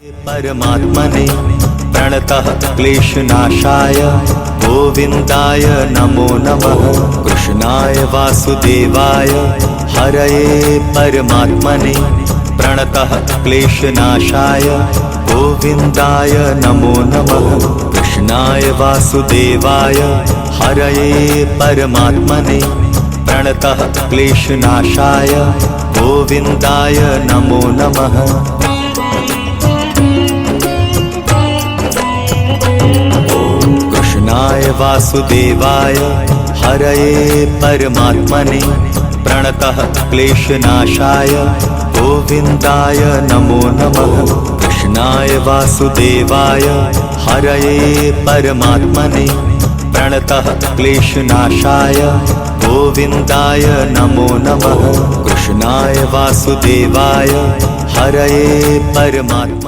परमात्मने प्रणतः क्लेशनाशाय गोविन्दाय नमो नमः। कृष्णाय वासुदेवाय हरये परमात्मने प्रणतः क्लेशनाशाय गोविन्दाय नमो नमः। कृष्णाय वासुदेवाय हरये परमात्मने प्रणतः क्लेशनाशाय गोविन्दाय नमो नमः। कृष्णाय वासुदेवाय हरये परमात्मने प्रणतः क्लेशनाशाय गोविन्दाय नमो नमः। कृष्णाय वासुदेवाय हरये परमात्मने प्रणतः क्लेशनाशाय गोविन्दाय नमो नमः। कृष्णाय वासुदेवाय हरये परमात्मने